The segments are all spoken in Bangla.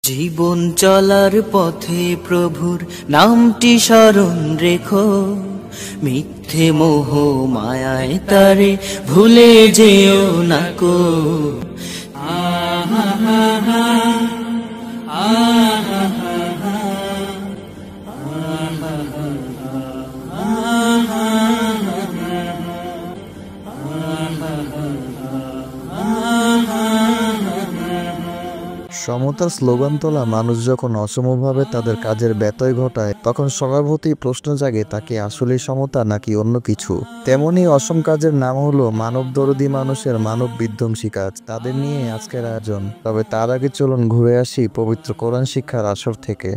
জীবন চলার পথে প্রভুর নামটি স্মরণ রেখো, মিথ্যে মোহ মায়ায় তারে ভুলে যেও না কো। সমতার স্লোগান তোলা মানুষ যখন অসমভাবে তাদের কাজের ব্যত্যয় ঘটায়, তখন স্বভাবতই প্রশ্ন জাগে তা কি আসলেই সমতা নাকি অন্য কিছু। তেমনি অসম কাজের নাম হলো মানবদরদী মানুষের মানব বিধ্বংসী কাজ। তাদের নিয়ে আজকের আয়োজন। তবে তার আগে চলুন ঘুরে আসি পবিত্র কোরআন শিক্ষার আসর থেকে।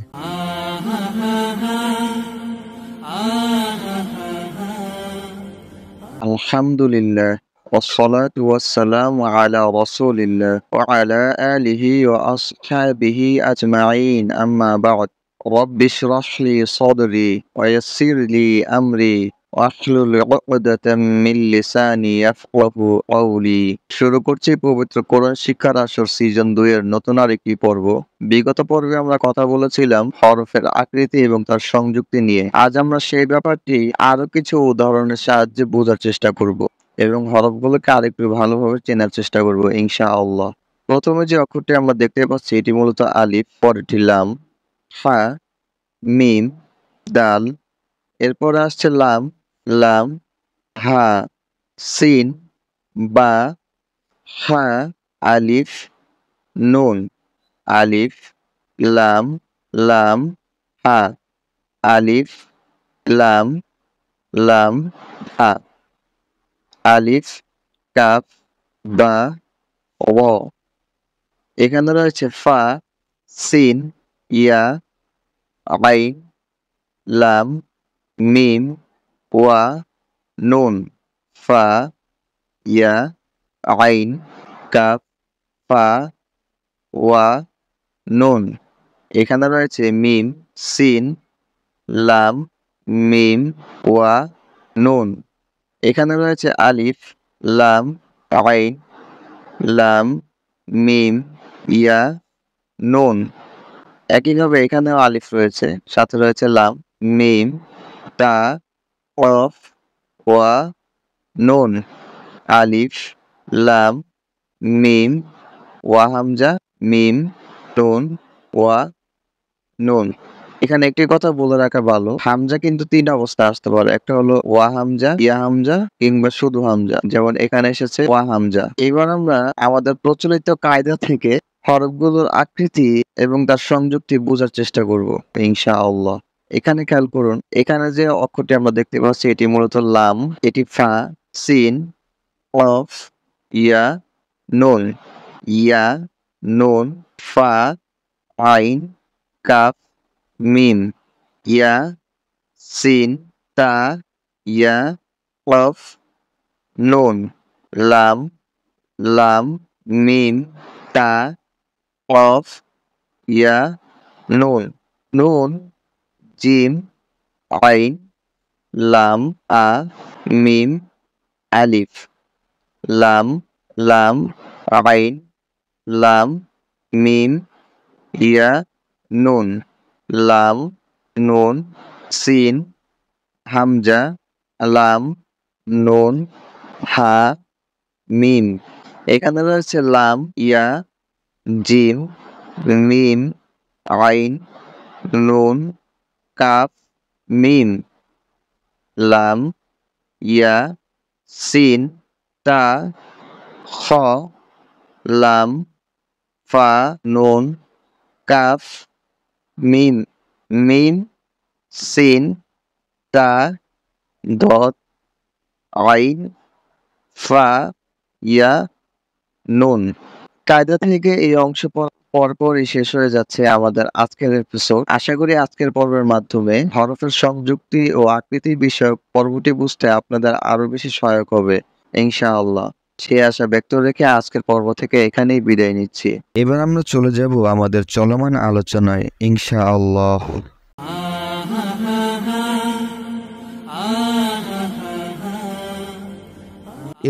আলহামদুলিল্লাহ والصلاة والسلام على رسول الله وعلى آله وأصحابه أجمعين أما بعد رب اشرح لي صدري ويسر لي أمري واحلل عقدة من লিসানি ইয়াফকাহু কওলি। শুরু করছি পবিত্র কোরআন শিক্ষার আসর সিজন 2 এর নতুন আরেকটি পর্ব। বিগত পর্বে আমরা কথা বলেছিলাম হরফের আকৃতি এবং তার সংযুক্তি নিয়ে। আজ আমরা সেই ব্যাপারটি আরো কিছু উদাহরণের সাহায্যে বোঝার চেষ্টা করব এবং হরফগুলোকে আরেকটু ভালোভাবে চেনার চেষ্টা করব ইনশাআল্লাহ। প্রথমে যে অক্ষরটি আমরা দেখতে পাচ্ছি এটি মূলত আলিফ, পরেরটি লাম, হা, মিম, দাল, এরপরে আসছে লাম, লাম, হা, সিন, বা, হা, আলিফ, নুন, আলিফ, লাম, লাম, হা, আলিফ, লাম, লাম, হা, আলিফ, কাফ, বা, র। এখানে রয়েছে ফা, সিন, ইয়া, আইন, লাম, মিম, ওয়া, নুন, ফা, ইয়া, আইন, কাফ, ফা, ওয়া, নুন। এখানে রয়েছে মিম, সিন, লাম, মিম, ওয়া, নুন। এখানে রয়েছে আলিফ, লাম, আইন, লাম, মিম, ইয়া, নুন। একইভাবে এখানেও আলিফ রয়েছে, সাথে রয়েছে লাম, মিম, তা, কফ, ওয়া, নুন। আলিফ, লাম, মিম, ওয়া হামজা, মিম, নুন, ওয়া, নুন। এখানে একটি কথা বলে রাখা ভালো, হামজা কিন্তু 3 অবস্থা আসতে পারে। একটা হলো ওয়া হামজা, ইয়া হামজা, কিংবা শুধু হামজা, যেমন এখানে এসেছে ওয়া হামজা। এবার আমরা আমাদের প্রচলিত কায়দা থেকে হরফগুলোর আকৃতি এবং তার সংযুক্তি বোঝার চেষ্টা করব ইনশাআল্লাহ। এখানে খেয়াল করুন, এখানে যে অক্ষরটি আমরা দেখতে পাচ্ছি এটি মূলত লাম, এটি ফা, সিন, কফ, ইয়া, নুন, ইয়া, নুন, ফা, আইন, কাফ, মিম, ইয়া, সিন, তা, ইয়া, কফ, নুন, লাম, লাম, মিম, তা, কফ, ইয়া, নুন, নুন, জিম, আইন, লাম, আ, মিম, আলিফ, লাম, লাম, আইন, লাম, মিম, ইয়া, নুন, লাম, নুন, সিন, হামজা, লাম, নুন, হা, মিম। এখানে রয়েছে লাম, ইয়া, জিম, মিম, আইন, নুন, কাফ, মিম, লাম, ইয়া, সিন, তা, খ, লাম, ফা, নুন, কাফ, মিম, মিম, সিন, তা, দত, আইন, ফা, ইয়া, নুন। কায়দা থেকে এই অংশ পরপরই শেষ হয়ে যাচ্ছে আমাদের আজকের এপিসোড। আশা করি আজকের পর্বের মাধ্যমে হরফের সংযুক্তি ও আকৃতি বিষয়ক পর্বটি বুঝতে আপনাদের আরো বেশি সহায়ক হবে ইনশাআল্লাহ। সে আশা ব্যক্ত রেখে আজকের পর্ব থেকে এখানেই বিদায় নিচ্ছি। এবার আমরা চলে যাব আমাদের চলমান আলোচনায় ইনশাআল্লাহ।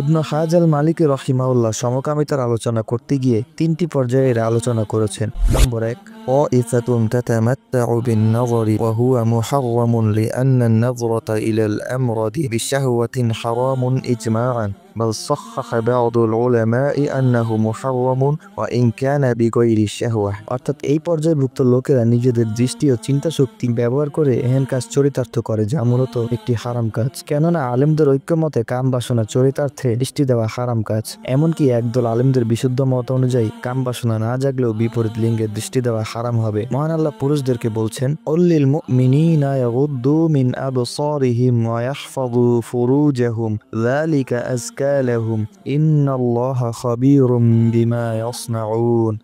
ইবনে হাজাল মালিকি রাহিমাহুল্লাহ সমকামিতার আলোচনা করতে গিয়ে 3টি পর্যায়ের আলোচনা করেছেন। নম্বর 1, طائفة تتمتع بالنظر وهو محرم لأن النظرة إلى الأمرد بشهوة حرام إجماعا بل صحح بعض العلماء أنه محرم وإن كان بغير الشهوة। অর্থাৎ এই পর্যায়ভুক্ত লোকেরা নিজেদের দৃষ্টি ও চিন্তা শক্তি ব্যবহার করে এহেন কাজ চরিতার্থ করে যা মূলত একটি হারাম কাজ। কেননা আলেমদের ঐক্যমতে কাম বাসনা চরিতার্থে দৃষ্টি দেওয়া হারাম কাজ। এমনকি একদল আলেমদের বিশুদ্ধ মত অনুযায়ী কাম বাসনা না জাগলেও বিপরীত লিঙ্গের দৃষ্টি দেওয়া হারাম হবে। মহান আল্লাহ পুরুষদেরকে বলছেন, অল্লিল মুমিনিনা ইয়াগুদ্দু মিন আবসারিহিম ওয়া ইয়াহফাযু ফুরুজাহুম যালিকা আযকা লাহুম ইন্নাল্লাহা খাবীরুম বিমা ইয়াসনাউন।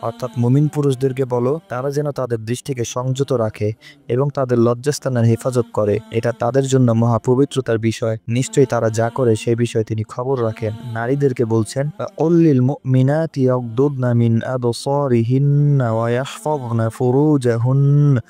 অর্থাৎ মুমিন পুরুষদেরকে বলো তারা যেন তাদের দৃষ্টিকে সংযত রাখে এবং তাদের লজ্জাস্থানের হেফাজত করে, এটা তাদের জন্য মহাপবিত্রতার বিষয়। নিশ্চয়ই তারা যা করে সেই বিষয়ে তিনি খবর রাখেন। নারীদেরকে বলছেন, অল্লিল মুমিনাতি ইয়াগুদ্দুনা মিন আবসারিহিন্না ওয়া ইয়াহফাযনা ফুরুজাহুন্না।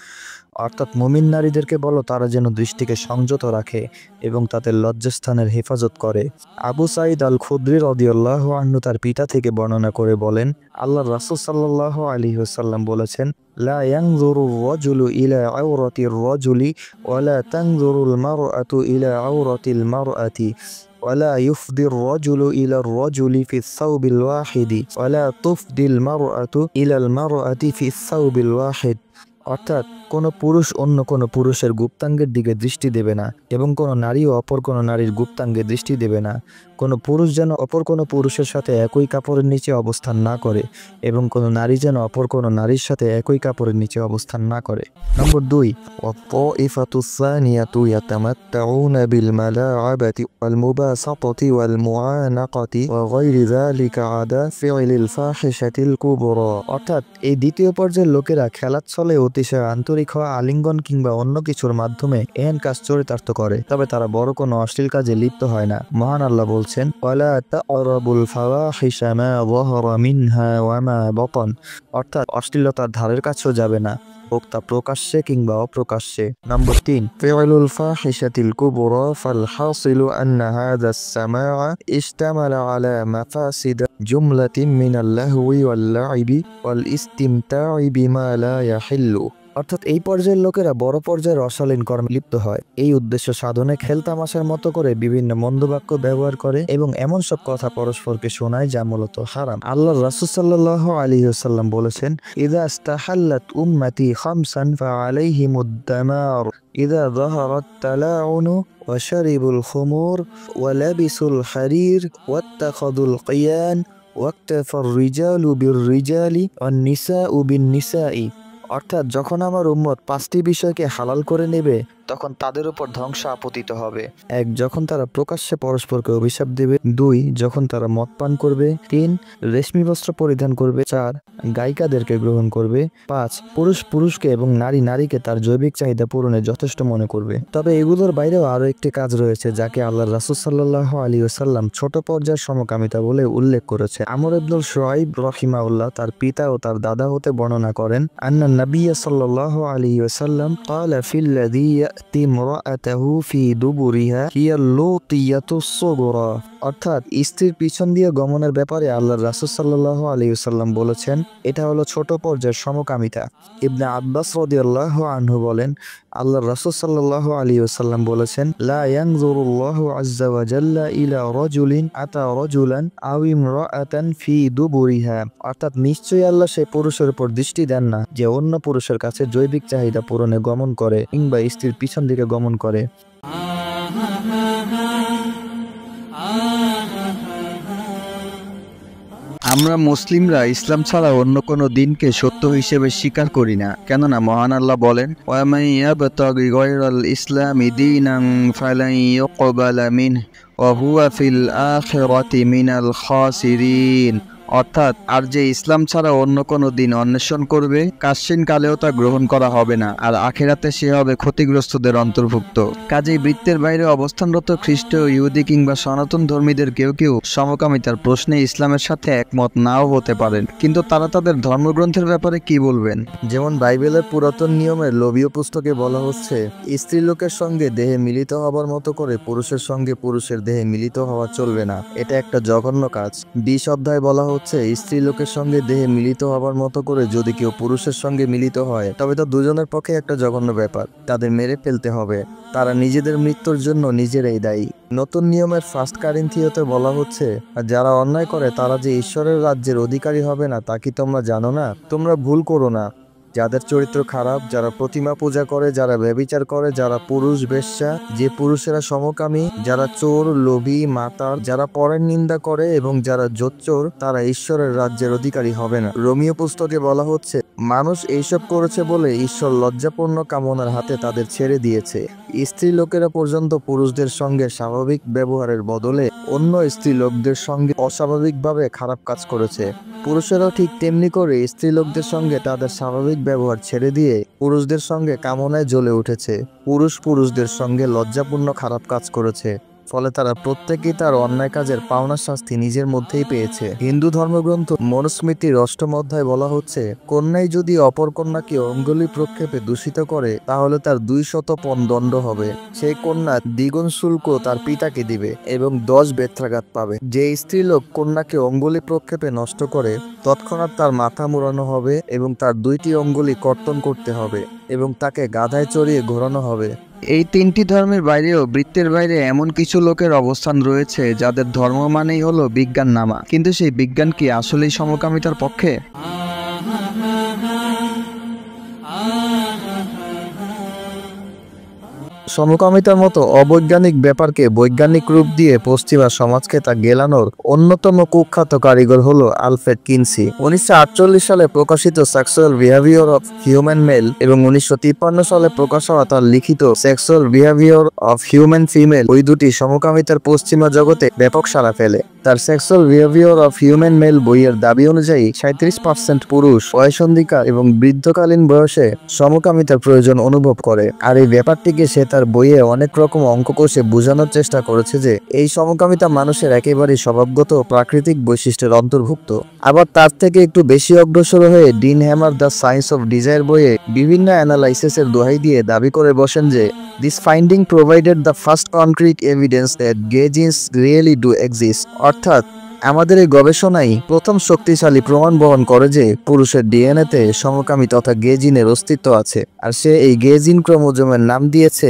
অর্থাৎ মুমিন নারীদেরকে বলো তারা যেন দৃষ্টিকে সংযত রাখে এবং তাদের লজ্জাস্থানের হেফাজত করে। আবু সাঈদ আল খুদরি রাদিয়াল্লাহু আনহু তার পিতা থেকে বর্ণনা করে বলেন, আল্লাহর রাসূল সাল্লাল্লাহু আলাইহি ওয়াসাল্লাম বলেছেন, লা ইয়ানজুরুর রাজুলু ইলা আওরাতির রাজুলি ওয়া লা তানজুরুল মারআতু ইলা আওরাতিল মারআতি ولا يفضي الرجل إلى الرجل في الثوب الواحد ولا تفضي المرأة إلى المرأة في الثوب الواحد। অর্থাৎ কোনো পুরুষ অন্য কোনো পুরুষের গুপ্তাঙ্গের দিকে দৃষ্টি দেবে না এবং কোনো নারীও অপর কোনো নারীর গুপ্তাঙ্গে দৃষ্টি দেবে না। কোনো পুরুষ যেন অপর কোনো পুরুষের সাথে একই কাপড়ের নিচে অবস্থান না করে এবং কোনো নারী যেন অপর কোনো নারীর সাথে একই কাপড়ের নিচে অবস্থান না করে। নম্বর 2, والطائفة الثانية يتمتعون بالملاعبة والمباسطة والمعانقة وغير ذلك عدا فعل الفاحشة الكبرى। অর্থাৎ এই দ্বিতীয় পর্যায়ের লোকেরা খেলার ছলে অতিশয় আন্তরিক হওয়া, আলিঙ্গন কিংবা অন্য কিছুর মাধ্যমে এহেন কাজ চরিতার্থ করে, তবে তারা বড় কোনো অশ্লীল কাজে লিপ্ত হয় না। মহান আল্লাহ বলছেন, ওয়ালা তা'রাবুল ফাওয়াহিশা মা যাহারা মিনহা ওয়া মা বাতান। অর্থাৎ অশ্লীলতার ধারের কাছেও যাবে না, হোক তা প্রকাশ্যে কিংবা অপ্রকাশ্যে। নম্বর 3, ফি'লুল ফাহিশাতিল কুবরা ফাল হাসিলু আন্না হাযা আস-সামা'a ইশতামালা আলা মাফাসিদ জুমলাতিন মিনাল লাহওয়ি ওয়াল লা'iবি ওয়াল ইসতিমতা'i বিমা লা ইয়াহিল্লু। অর্থাৎ এই পর্যায়ের লোকেরা বড় পর্যায়ের অশালীন কর্মে লিপ্ত হয়। এই উদ্দেশ্য সাধনে খেলতামাশার মতো করে বিভিন্ন মন্দবাক্য ব্যবহার করে এবং এমন সব কথা পরস্পরকে শোনায় যা মূলত হারাম। আল্লাহর রাসূল সাল্লাল্লাহু আলাইহি ওয়াসাল্লাম বলেছেন, ইযা ইস্তাহাল্লাত উম্মতি খামসান ফাআলাইহিমুদ দামার ইযা যাহারাত তালাউনু ওয়া শারিবুল খুমুর ওয়া লাবিসুল হারির ওয়াত্তাখাযুল কিয়ান ওয়াক্তাফার রিজালু বির রিজালি ওয়ান নিসাউ বিন নিসাই। অর্থাৎ যখন আমার উম্মত 5টি বিষয়কে হালাল করে নেবে তখন তাদের উপর ধ্বংস আপতিত হবে। 1, যখন তারা প্রকাশ্যে পরস্পরকে অভিশাপ দেবে। 2, যখন তারা মদ পান করবে। 3, রেশমি বস্ত্র পরিধান করবে। 4, গায়িকাদেরকে গ্রহণ করবে। 5, পুরুষ পুরুষকে এবং নারী নারীকে তার জৈবিক চাহিদা পূরণে যথেষ্ট মনে করবে। তবে এগুলোর বাইরেও আরো একটি কাজ রয়েছে যাকে আল্লাহর রাসূল সাল্লাল্লাহু আলাইহি ওয়াসাল্লাম ছোট পর্যায়ের সমকামিতা বলে উল্লেখ করেছে। আমর ইবনুল শুআইব রাহিমাহুল্লাহ তার পিতা ও তার দাদা হতে বর্ণনা করেন, আন্না নবিয়্য সাল্লাল্লাহু আলাইহি ওয়াসাল্লাম ক্বালা ফিল্লাযী ইয়াতি ইমরাআতাহু ফি দুবুরিহা হিয়া লুতিয়াতুস সুগরা। অর্থাৎ স্ত্রীর পিছন দিয়ে গমনের ব্যাপারে আল্লাহর রাসূল সাল্লাল্লাহু আলাইহি ওয়াসাল্লাম বলেছেন, এটা হলো ছোট পর্যায়ের সমকামিতা। ইবনে আব্বাস রাদিয়াল্লাহু আনহু বলেন, আল্লাহর রাসূল সাল্লাল্লাহু আলাইহি ওয়াসাল্লাম বলেছেন, লা ইয়ানজুরুল্লাহু আযজা ওয়া জাল্লা ইলা রাজুলিন আতা রাজুলান আও ইমরাআতান ফি দুবুরিহা। অর্থাৎ নিশ্চয়ই আল্লাহ সেই পুরুষের উপর দৃষ্টি দেন না যে অন্য পুরুষের কাছে জৈবিক চাহিদা পূরণে গমন করে কিংবা স্ত্রীর পিছন দিকে গমন করে। আমরা মুসলিমরা ইসলাম ছাড়া অন্য কোনো দিনকে সত্য হিসেবে স্বীকার করি না, কেননা মহান আল্লাহ বলেন, ওয়ামান ইয়াবতাগি গায়রাল ইসলামি দীনান ফালান ইউকবালা মিনহু ওয়া হুয়া ফিল আখিরাতি মিনাল খাসিরিন। অর্থাৎ আর যে ইসলাম ছাড়া অন্য কোনো দিন অন্বেষণ করবে কাশ্চিন কালেও তা গ্রহণ করা হবে না, আর আখিরাতে সে হবে ক্ষতিগ্রস্তদের অন্তর্ভুক্ত। কাজেই বৃত্তের বাইরে অবস্থানরত খ্রিস্ট, ইহুদি কিংবা সনাতন ধর্মীদের কেউ কেউ সমকামিতার প্রশ্নে ইসলামের সাথে একমত নাও হতে পারেন, কিন্তু তারা তাদের ধর্মগ্রন্থের ব্যাপারে কি বলবেন? যেমন বাইবেলের পুরাতন নিয়মের লোভীয় পুস্তকে বলা হচ্ছে, স্ত্রী লোকের সঙ্গে দেহে মিলিত হবার মতো করে পুরুষের সঙ্গে পুরুষের দেহে মিলিত হওয়া চলবে না, এটা একটা জঘন্য কাজ। 20 অধ্যায় বলা হচ্ছে হচ্ছে স্ত্রী লোকের সঙ্গে দেহে মিলিত হবার মতো করে যদি কেউ পুরুষের সঙ্গে মিলিত হয় তবে তো দুজনের পক্ষে একটা জঘন্য ব্যাপার, তাদের মেরে ফেলতে হবে। তারা নিজেদের মৃত্যুর জন্য নিজেরাই দায়ী। নতুন নিয়মের 1 করিন্থীয়তে বলা হচ্ছে, আর যারা অন্যায় করে তারা যে ঈশ্বরের রাজ্যের অধিকারী হবে না তা কি তোমরা জানো না? তোমরা ভুল করো না। যাদের চরিত্র খারাপ, যারা প্রতিমা পূজা করে, যারা ব্যভিচার করে, যারা পুরুষ বেশ্যা, যে পুরুষেরা সমকামী, যারা চোর, লোভী, মাতাল, যারা পরের নিন্দা করে এবং যারা জোচ্চোর, তারা ঈশ্বরের রাজ্যের অধিকারী হবে না। রোমীয় পুস্তকে বলা হচ্ছে, মানুষ এইসব করেছে বলে ঈশ্বর লজ্জাপূর্ণ কামনার হাতে তাদের ছেড়ে দিয়েছে। স্ত্রী লোকেরা পর্যন্ত পুরুষদের সঙ্গে স্বাভাবিক ব্যবহারের বদলে অন্য স্ত্রী লোকদের সঙ্গে অস্বাভাবিকভাবে খারাপ কাজ করেছে। পুরুষেরাও ঠিক তেমনি করে স্ত্রী লোকদের সঙ্গে তাদের স্বাভাবিক ব্যবহার ছেড়ে দিয়ে পুরুষদের সঙ্গে কামনায় জ্বলে উঠেছে। পুরুষদের সঙ্গে লজ্জাপূর্ণ খারাপ কাজ করেছে, ফলে তারা প্রত্যেকেই তার অন্যায় কাজের পাওনা শাস্তি নিজের মধ্যেই পেয়েছে। হিন্দু ধর্মগ্রন্থ মনুস্মৃতির 8ম অধ্যায় বলা হচ্ছে, কন্যাই যদি অপর কন্যাকে অঙ্গুলি প্রক্ষেপে দূষিত করে তাহলে তার 200 পণ দণ্ড হবে। সেই কন্যা দ্বিগুণ শুল্ক তার পিতাকে দিবে এবং 10 বেত্রাঘাত পাবে। যে স্ত্রীলোক কন্যাকে অঙ্গুলি প্রক্ষেপে নষ্ট করে তৎক্ষণাৎ তার মাথা মুড়ানো হবে এবং তার 2টি অঙ্গুলি কর্তন করতে হবে এবং তাকে গাধায় চড়িয়ে ঘোরানো হবে। এই 3টি ধর্মের বাইরেও বৃত্তের বাইরে এমন কিছু লোকের অবস্থান রয়েছে যাদের ধর্ম মানেই হলো বিজ্ঞান নামা, কিন্তু সেই বিজ্ঞান কি আসলেই সমকামিতার পক্ষে? সমকামিতার মতো অবৈজ্ঞানিক ব্যাপারকে বৈজ্ঞানিক রূপ দিয়ে পশ্চিমা সমাজকে তা গেলানোর অন্যতম কুখ্যাত কারিগর হলো আলফ্রেড কিনসি। 1948 সালে প্রকাশিত sexual behaviour of human male এবং 1953 সালে প্রকাশ হওয়া তার লিখিত sexual behaviour of human female, ওই দুটি সমকামিতার পশ্চিমা জগতে ব্যাপক সাড়া ফেলে। তার sexual behaviour of human male বইয়ের দাবি অনুযায়ী 37% পুরুষ বয়সন্ধিকা এবং বৃদ্ধকালীন বয়সে সমকামিতার প্রয়োজন অনুভব করে। আর এই ব্যাপারটিকে সে তার বইয়ে অনেক রকম অঙ্ক কষে বোঝানোর চেষ্টা করেছে যে এই সমকামিতা মানুষের একেবারেই স্বভাবগত ও প্রাকৃতিক বৈশিষ্ট্যের অন্তর্ভুক্ত। আবার তার থেকে একটু বেশি অগ্রসর হয়ে Dean Hamer the science of desire বইয়ে বিভিন্ন অ্যানালাইসিসের দোহাই দিয়ে দাবি করে বসেন যে this finding provided the first concrete evidence that gay genes really do exist. অর্থাৎ আমাদের এই গবেষণাই প্রথম শক্তিশালী প্রমাণ বহন করে যে পুরুষের ডিএনএতে সমকামী তথা গে জিনের অস্তিত্ব আছে, আর সে এই গে জিন ক্রোমোজোমের নাম দিয়েছে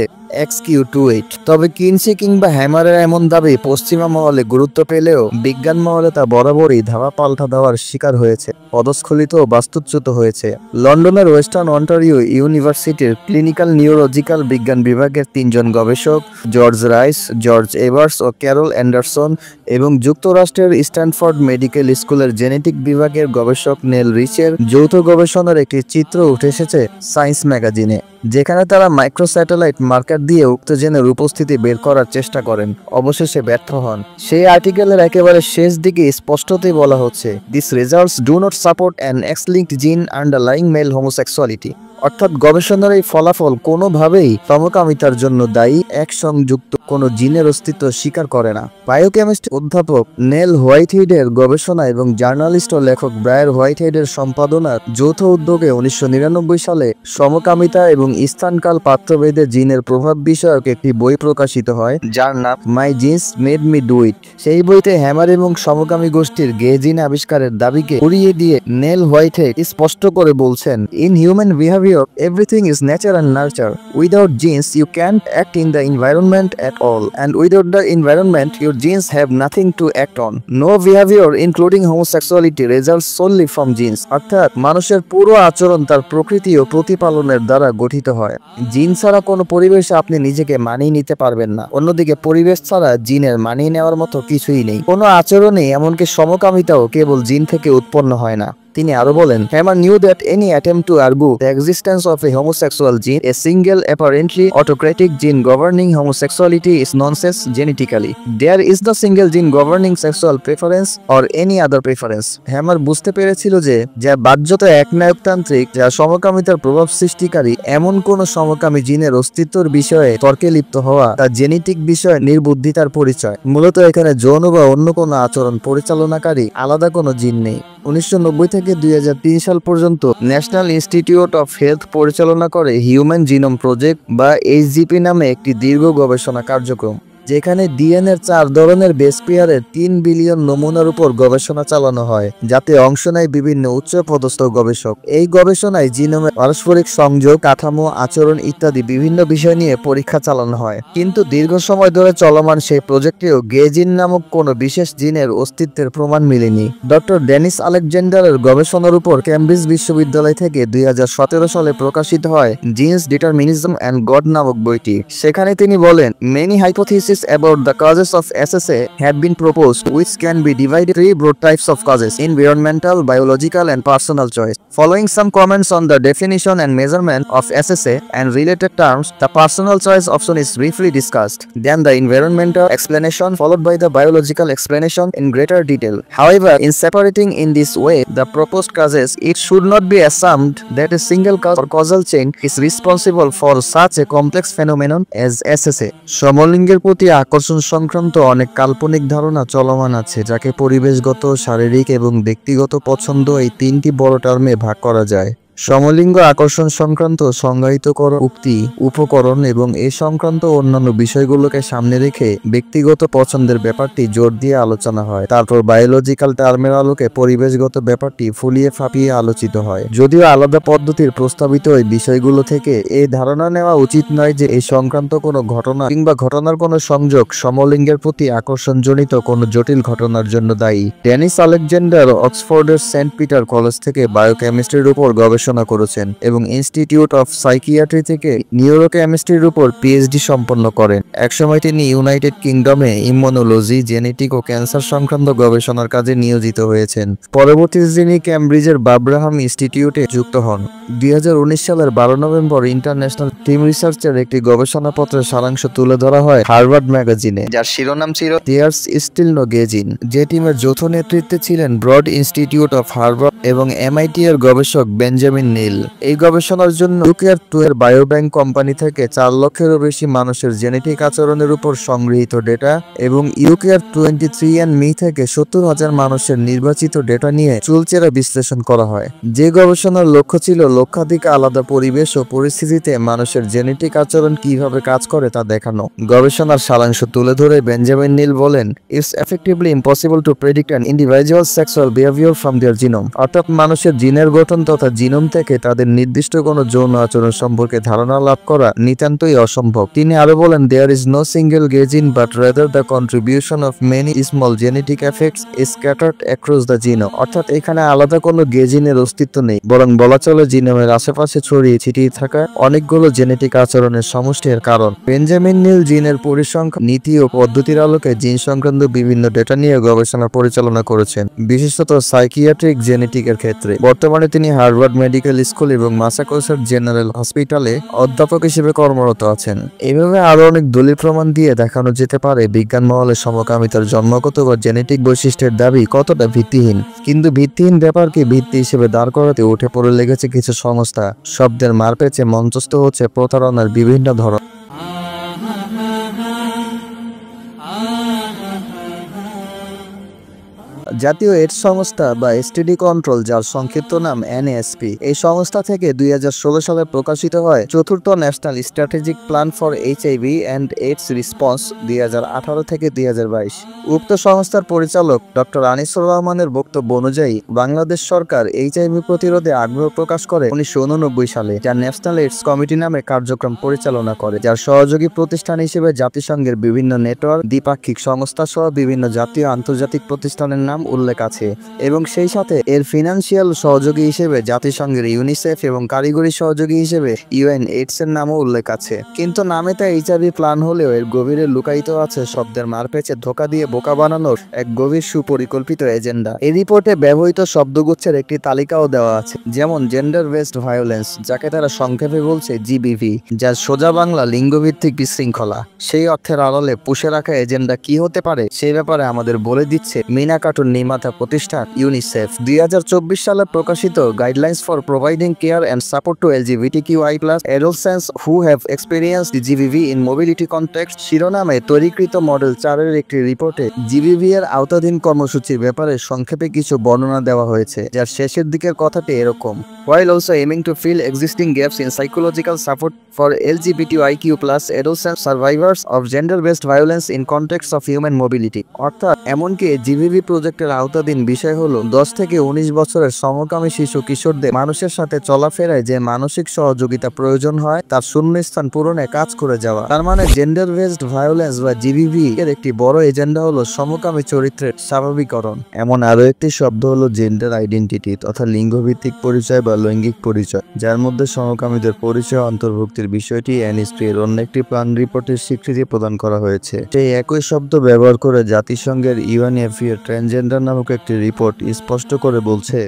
XQ28। তবে কিনসি কিংবা হ্যামারের এমন দাবি পশ্চিমা মহলে গুরুত্ব পেলেও বিজ্ঞান মহলে তা বরাবরই ধাওয়া পাল্টা দেওয়ার শিকার হয়েছে, পদস্খলিত ও বাস্তুচ্যুত হয়েছে। লন্ডনের ওয়েস্টার্ন অন্টারিও ইউনিভার্সিটির ক্লিনিক্যাল নিউরোলজিক্যাল বিজ্ঞান বিভাগের 3 জন গবেষক জর্জ রাইস, জর্জ এভার্স ও ক্যারল অ্যান্ডারসন এবং যুক্তরাষ্ট্রের স্ট্যানফোর্ড মেডিকেল স্কুলের জেনেটিক বিভাগের গবেষক নেল রিচের যৌথ গবেষণার একটি চিত্র উঠে এসেছে সায়েন্স ম্যাগাজিনে, যেখানে তারা মাইক্রোস্যাটেলাইট মার্কার দিয়ে উক্ত জেনের উপস্থিতি বের করার চেষ্টা করেন, অবশেষে ব্যর্থ হন। সেই আর্টিকেলের একেবারে শেষ দিকে স্পষ্টতই বলা হচ্ছে, this results do not support an X-linked জিন আন্ডারলাইং মেল হোমোসেক্সুয়ালিটি। অর্থাৎ গবেষণার এই ফলাফল কোনোভাবেই সমকামিতার জন্য দায়ী এক সংযুক্ত কোনো জিনের অস্তিত্ব স্বীকার করে না। বায়োকেমিস্ট অধ্যাপক নেল হোয়াইটহেডের গবেষণা এবং জার্নালিস্ট ও লেখক ব্রায়ার হোয়াইটহেডের সম্পাদনার যৌথ উদ্যোগে 1999 সালে সমকামিতা এবং স্থানকাল পাত্রভেদে জিনের প্রভাব বিষয়ক একটি বই প্রকাশিত হয়, যার নাম my genes made me do it. সেই বইতে হ্যামার এবং সমকামী গোষ্ঠীর গে জিন আবিষ্কারের দাবিকে উড়িয়ে দিয়ে নেল হোয়াইটহেড স্পষ্ট করে বলছেন, in human behaviour everything is nature and nurture. Without genes, you can't act in the environment at all, and without the environment, your genes have nothing to act on. No behavior, including homosexuality, results solely from genes. অর্থাৎ মানুষের পুরো আচরণ তার প্রকৃতি ও প্রতিপালনের দ্বারা গঠিত হয়। জিন ছাড়া কোনো পরিবেশে আপনি নিজেকে মানিয়ে নিতে পারবেন না। অন্যদিকে পরিবেশ ছাড়া জিনের মানিয়ে নেওয়ার মতো কিছুই নেই। কোনো আচরণে এমনকি সমকামিতাও কেবল জিন থেকে উৎপন্ন হয় না। তিনি আরো বলেন, hammer knew that any attempt to argue the existence of a homosexual gene, a single apparently autocratic gene governing homosexuality, is nonsense genetically. There is no single gene governing sexual preference or any other preference. Hammer বুঝতে পেরেছিল যে যা বাহ্যত একনায়কতান্ত্রিক, যা সমকামিতার প্রভাব সৃষ্টিকারী এমন কোন সমকামী জিনের অস্তিত্বের বিষয়ে তর্কে লিপ্ত হওয়া তা জেনেটিক বিষয়ে নির্বুদ্ধিতার পরিচয়। মূলত এখানে যৌন বা অন্য কোনো আচরণ পরিচালনাকারী আলাদা কোনো জিন নেই। 1990 থেকে 2003 সাল পর্যন্ত ন্যাশনাল ইনস্টিটিউট অফ হেলথ পরিচালনা করে হিউম্যান জিনোম প্রজেক্ট বা HGP নামে একটি দীর্ঘ গবেষণা কার্যক্রম। যেখানে ডিএনএর 4 ধরনের বেস পেয়ারের 3 বিলিয়ন নমুনার উপর গবেষণা চালানো হয়, যাতে অংশ নেয় বিভিন্ন উচ্চপদস্থ গবেষক। এই গবেষণায় জিনোমের পারস্পরিক সংযোগ, কাঠামো, আচরণ ইত্যাদি বিভিন্ন বিষয় নিয়ে পরীক্ষা চালানো হয়। কিন্তু দীর্ঘ সময় ধরে চলমান সেই প্রজেক্টেও গে জিন নামক কোনো বিশেষ জিনের অস্তিত্বের প্রমাণ মেলেনি। ডক্টর ডেনিস আলেকজান্ডারের গবেষণার উপর কেমব্রিজ বিশ্ববিদ্যালয় থেকে 2017 সালে প্রকাশিত হয় জিনস ডিটারমিনিজম অ্যান্ড গড নামক বইটি। সেখানে তিনি বলেন, many hypothesis about the causes of SSA have been proposed, which can be divided 3 broad types of causes: environmental, biological, and personal choice. Following some comments on the definition and measurement of SSA and related terms, the personal choice option is briefly discussed, then the environmental explanation followed by the biological explanation in greater detail. However, in separating in this way the proposed causes, it should not be assumed that a single cause or causal chain is responsible for such a complex phenomenon as SSA. সমলিঙ্গের প্রতি আকর্ষণ সংক্রান্ত অনেক কাল্পনিক ধারণা চলমান আছে, যাকে পরিবেশগত, শারীরিক এবং ব্যক্তিগত পছন্দ এই 3টি বড় টার্মে ভাগ করা যায়। সমলিঙ্গ আকর্ষণ সংক্রান্ত সংজ্ঞায়িত করা উক্তি, উপকরণ এবং এ সংক্রান্ত অন্যান্য বিষয়গুলোকে সামনে রেখে ব্যক্তিগত পছন্দের ব্যাপারটি জোর দিয়ে আলোচনা হয়। তারপর বায়োলজিক্যাল টার্মের আলোকে পরিবেশগত ব্যাপারটি ফুলিয়ে ফাঁপিয়ে আলোচিত হয়। যদিও আলাদা পদ্ধতির প্রস্তাবিত এই বিষয়গুলো থেকে এই ধারণা নেওয়া উচিত নয় যে এই সংক্রান্ত কোনো ঘটনা কিংবা ঘটনার কোনো সংযোগ সমলিঙ্গের প্রতি আকর্ষণজনিত কোনো জটিল ঘটনার জন্য দায়ী। ডেনিস আলেকজান্ডার অক্সফোর্ডের সেন্ট পিটার কলেজ থেকে বায়োকেমিস্ট্রির উপর গবেষণা করেছেন এবং ইনস্টিটিউট অফ সাইকিয়াট্রি থেকে নিউরোকেমিস্ট্রির উপর পিএইচডি সম্পন্ন করেন। একসময় তিনি ইউনাইটেড কিংডমে ইমিউনোলজি, জেনেটিক ও ক্যান্সার সংক্রান্ত গবেষণার কাজে নিয়োজিত হয়েছেন। পরবর্তীতে তিনি ক্যামব্রিজের বাব্রাহাম ইনস্টিটিউটে যুক্ত হন। 2019 সালের 12 নভেম্বর ইন্টারন্যাশনাল টিম রিসার্চের একটি গবেষণাপত্রের সারাংশ তুলে ধরা হয় হার্ভার্ড ম্যাগাজিনে, যার শিরোনাম ছিল দেয়ারস স্টিল নো গে জিন। যে টিমের যৌথ নেতৃত্বে ছিলেন ব্রড ইনস্টিটিউট অফ হার্ভার্ড এবং এমআইটি এর গবেষক বেঞ্জামিন নিল। এই গবেষণার জন্য ইউকেআর2 এর বায়োব্যাংক কোম্পানি থেকে 4 লক্ষেরও বেশি মানুষের জেনেটিক আচরণের উপর সংগৃহীত ডেটা এবং ইউকেআর23andMe থেকে 70,000 মানুষের নির্বাচিত ডেটা নিয়ে চুলচেরা বিশ্লেষণ করা হয়। যে গবেষণার লক্ষ্য ছিল লক্ষাধিক আলাদা পরিবেশ ও পরিস্থিতিতে মানুষের জেনেটিক আচরণ কিভাবে কাজ করে তা দেখানো। গবেষণার সারাংশ তুলে ধরে বেঞ্জামিন নিল বলেন, it's effectively impossible to predict an individual sexual behaviour from their genome. অর্থাৎ মানুষের জিনের গঠন তথা জিনোম থেকে তাদের নির্দিষ্ট কোনো যৌন আচরণ সম্পর্কে ধারণা লাভ করা নিতান্তই অসম্ভব। তিনি আরো বলেন, দেয়ার ইজ নো সিঙ্গেল গে জিন but rather the contribution of many small genetic effects is scattered across the genome. অর্থাৎ এখানে আলাদা কোনো গে জিনের অস্তিত্ব নেই, বরং বলা চলে জিনোমের আশেপাশে ছড়িয়ে ছিটিয়ে থাকা অনেকগুলো জেনেটিক আচরণের সমষ্টির কারণ। বেঞ্জামিন নিল জিনের পরিসংখ্যান, নীতি ও পদ্ধতির আলোকে জিন সংক্রান্ত বিভিন্ন ডেটা নিয়ে গবেষণা পরিচালনা করেছেন, বিশেষত সাইকিয়াট্রিক জেনেটিকের ক্ষেত্রে। বর্তমানে তিনি হার্ভার্ড মেডিকেল স্কুল এবং ম্যাসাচুসেটস জেনারেল হসপিটালে অধ্যাপক হিসেবে কর্মরত আছেন। এভাবে আরো অনেক দলিল প্রমাণ দিয়ে দেখানো যেতে পারে বিজ্ঞান মহলে সমকামিতার জন্মগত বা জেনেটিক বৈশিষ্ট্যের দাবি কতটা ভিত্তিহীন। কিন্তু ভিত্তিহীন ব্যাপারকে ভিত্তি হিসেবে দাঁড় করাতে উঠে পড়ে লেগেছে কিছু সংস্থা। শব্দের মারপেচে মঞ্চস্থ হচ্ছে প্রতারণার বিভিন্ন ধরন। জাতীয় এইডস সংস্থা বা এসটিডি কন্ট্রোল, যার সংক্ষিপ্ত নাম এনএসপি, এই সংস্থা থেকে 2016 সালে প্রকাশিত হয় চতুর্থ national strategic plan for HIV and AIDS response 2018 থেকে 2022। উক্ত সংস্থার পরিচালক ডক্টর আনিসুর রহমানের বক্তব্য অনুযায়ী বাংলাদেশ সরকার এইচআইভি প্রতিরোধে আগ্রহ প্রকাশ করে 1989 সালে, যা ন্যাশনাল এইডস কমিটি নামে কার্যক্রম পরিচালনা করে, যার সহযোগী প্রতিষ্ঠান হিসেবে জাতিসংঘের বিভিন্ন নেটওয়ার্ক, দ্বিপাক্ষিক সংস্থা সহ বিভিন্ন জাতীয় আন্তর্জাতিক প্রতিষ্ঠানের নাম উল্লেখ আছে এবং সেই সাথে এর ফিনান্সিয়াল সহযোগী হিসেবে জাতিসংঘের ইউনিসেফ এবং কারিগরি সহযোগী হিসেবে ইউএন এইডস এর নামও উল্লেখ আছে। কিন্তু নামে তা এইচআইভি প্ল্যান হলেও এর গভীরে লুকায়িত আছে শব্দের মারপেচে ধোঁকা দিয়ে বোকা বানানোর এক গভীর সুপরিকল্পিত এজেন্ডা। এই রিপোর্টে ব্যবহৃত শব্দগুচ্ছের একটি তালিকাও দেওয়া আছে, যেমন জেন্ডার বেসড ভায়োলেন্স, যাকে তারা সংক্ষেপে বলছে জিবিভি, যার সোজা বাংলা লিঙ্গভিত্তিক বিশৃঙ্খলা। সেই অর্থের আড়ালে পুষে রাখা এজেন্ডা কি হতে পারে সেই ব্যাপারে আমাদের বলে দিচ্ছে মিনা কার্টুন শিশুর নির্মাতা প্রতিষ্ঠান ইউনিসেফ 2024 সালে প্রকাশিত guidelines for providing care and support to LGBTQI+ adolescents who have experienced GBV in mobility context শিরোনামে তৈরিকৃত মডেল 4-এর একটি রিপোর্টে জিবিভি এর আওতাধীন কর্মসূচির ব্যাপারে সংক্ষেপে কিছু বর্ণনা দেওয়া হয়েছে, যার শেষের দিকের কথাটি এরকম: while also aiming to fill existing gaps in psychological support for LGBTIQ+ adolescent survivors of gender-based violence in context of human mobility। অর্থাৎ এমনকি জিবিভি প্রজেক্টের আওতাধীন বিষয় হলো 10 থেকে 19 বছরের সমকামী শিশু কিশোরদের মানুষের সাথে চলাফেরায় যে মানসিক সহযোগিতা প্রয়োজন হয় তার শূন্যস্থান পূরণে কাজ করে যাওয়া। তার মানে জেন্ডার বেসড ভায়োলেন্স বা জিবিভি এর একটি বড় এজেন্ডা হলো সমকামী চরিত্রের স্বাভাবিকরণ। এমন আরো একটি শব্দ হলো জেন্ডার আইডেন্টিটি তথা লিঙ্গভিত্তিক পরিচয় বা লৈঙ্গিক পরিচয়, যার মধ্যে সমকামীদের পরিচয় অন্তর্ভুক্তির বিষয়টি এনএসপি এর অন্য একটি প্ল্যান রিপোর্টের স্বীকৃতি প্রদান করা হয়েছে। সেই একই শব্দ ব্যবহার করে জাতিসংঘের ইউএনএফপিএ ট্রান্সজেন্ডার নামক একটি রিপোর্ট স্পষ্ট করে বলছে,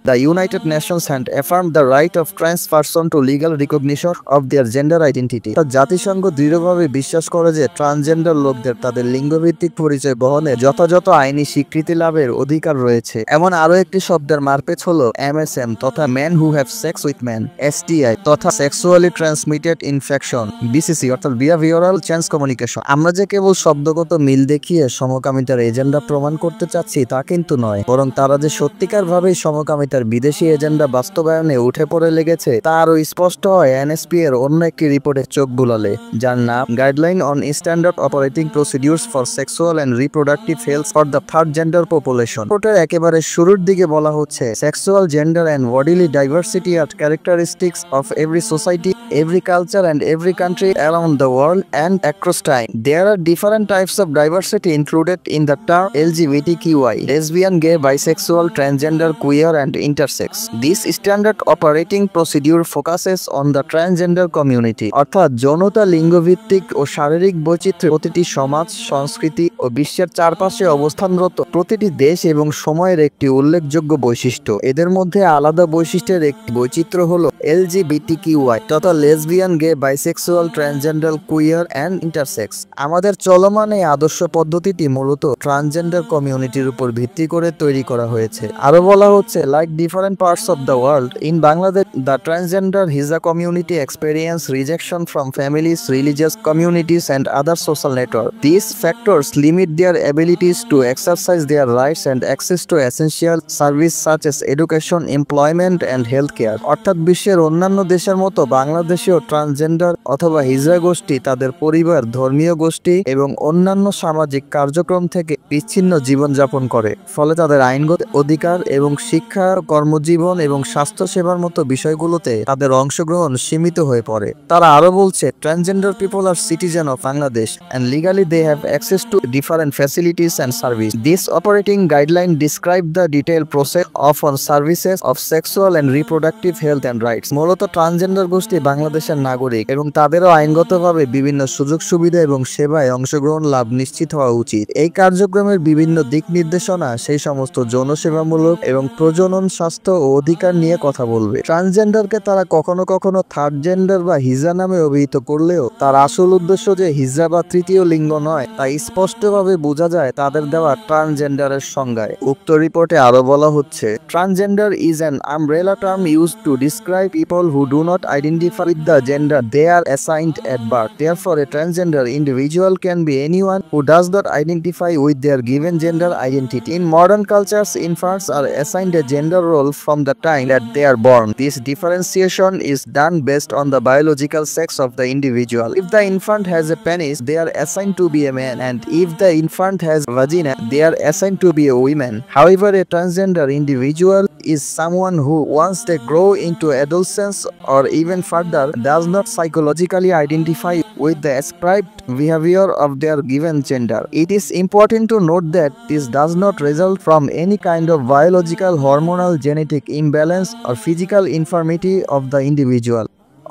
The United Nations had affirmed the right of trans person to legal recognition of their gender identity। জাতিসংঘ দৃঢ়ভাবে বিশ্বাস করে যে ট্রান্সজেন্ডার লোকদের তাদের লিঙ্গভিত্তিক পরিচয় বহনে যথাযথ আইনি স্বীকৃতি লাভের অধিকার রয়েছে। এমন আরো একটি শব্দের মারপেচ হলো MSM তথা Men Who Have Sex With Men, STI তথা Sexually Transmitted Infection, BCC অর্থাৎ Behavioral Change Communication। আমরা যে কেবল শব্দগত মিল দেখিয়ে সমকামিতার এজেন্ডা প্রমাণ করতে চাচ্ছি তা কিন্তু নয়, বরং তারা যে সত্যিকার ভাবেই সমকামিতার বিদেশি এজেন্ডা বাস্তবায়নে উঠে পড়ে লেগেছে তা আরো স্পষ্ট হয় এনএসপি এর অন্য একটি রিপোর্টে চোখ বুলালে, যার নাম guideline on standard operating procedures for sexual and reproductive health for the third gender population. রিপোর্টের একেবারে শুরুর দিকে বলা হচ্ছে, sexual gender and bodily diversity are characteristics of every society, every culture and every country around the world and across time. There are different types of diversity included in the term LGBTQI, lesbian, gay, bisexual, transgender, queer and intersex. This standard operating procedure focuses on the transgender community। অর্থাৎ যৌনতা, লিঙ্গভিত্তিক ও শারীরিক বৈচিত্র্য প্রতিটি সমাজ, সংস্কৃতি ও বিশ্বের চারপাশে অবস্থানরত প্রতিটি দেশ এবং সময়ের একটি উল্লেখযোগ্য বৈশিষ্ট্য। এদের মধ্যে আলাদা বৈশিষ্ট্যের একটি বৈচিত্র্য হলো LGBTQI তথা lesbian, gay, bisexual, transgender, queer and intersex. আমাদের চলমান এই আদর্শ পদ্ধতিটি মূলত ট্রান্সজেন্ডার কমিউনিটির উপর ভিত্তি করে তৈরি করা হয়েছে। আরো বলা হচ্ছে, like different parts of the world, in Bangladesh the transgender Hijra community experience rejection from families, religious communities and other social networks. These factors limit their abilities to exercise their rights and access to essential services such as education, employment and healthcare। অর্থাৎ বিশ্বের অন্যান্য দেশের মতো বাংলাদেশেও ট্রান্সজেন্ডার অথবা হিজড়া গোষ্ঠী তাদের পরিবার, ধর্মীয় গোষ্ঠী এবং অন্যান্য সামাজিক কার্যক্রম থেকে বিচ্ছিন্ন জীবনযাপন করে। ফলে তাদের আইনগত অধিকার এবং শিক্ষা, কর্মজীবন এবং স্বাস্থ্য সেবার মতো বিষয়গুলোতে তাদের অংশগ্রহণ সীমিত হয়ে পড়ে। তারা আরো বলছে, transgender people are citizen of Bangladesh and legally they have access to different facilities and service. This operating guideline describe the detailed process of on services of sexual and reproductive health and rights। মূলত ট্রান্সজেন্ডার গোষ্ঠী বাংলাদেশের নাগরিক এবং তাদেরও আইনগতভাবে বিভিন্ন সুযোগ সুবিধা এবং সেবায় অংশগ্রহণ লাভ নিশ্চিত হওয়া উচিত। এই কার্যক্রমের বিভিন্ন দিক নির্দেশনা সেই সমস্ত যৌন সেবামূলক এবং প্রজনন, স্বাস্থ্য ও অধিকার নিয়ে কথা বলবে। ট্রান্সজেন্ডারকে তারা কখনো কখনো থার্ড জেন্ডার বা হিজড়া নামে অভিহিত করলেও তার আসল উদ্দেশ্য যে হিজড়া বা তৃতীয় লিঙ্গ নয় তা স্পষ্টভাবে বোঝা যায় তাদের দেওয়া ট্রান্সজেন্ডারের সংজ্ঞায়। উক্ত রিপোর্টে আরো বলা হচ্ছে, transgender is an umbrella term used to describe people who do not identify with the gender they are assigned at birth. Therefore, a transgender individual can be anyone who does not identify with their given gender identity. In modern cultures, infants are assigned a gender role from the time that they are born. This differentiation is done based on the biological sex of the individual. If the infant has a penis, they are assigned to be a man, and if the infant has vagina, they are assigned to be a woman. However, a transgender individual is someone who, once they grow into adolescence or even further, does not psychologically identify with the ascribed behavior of their given gender. It is important to note that this does not result from any kind of biological, hormonal, genetic imbalance or physical infirmity of the individual.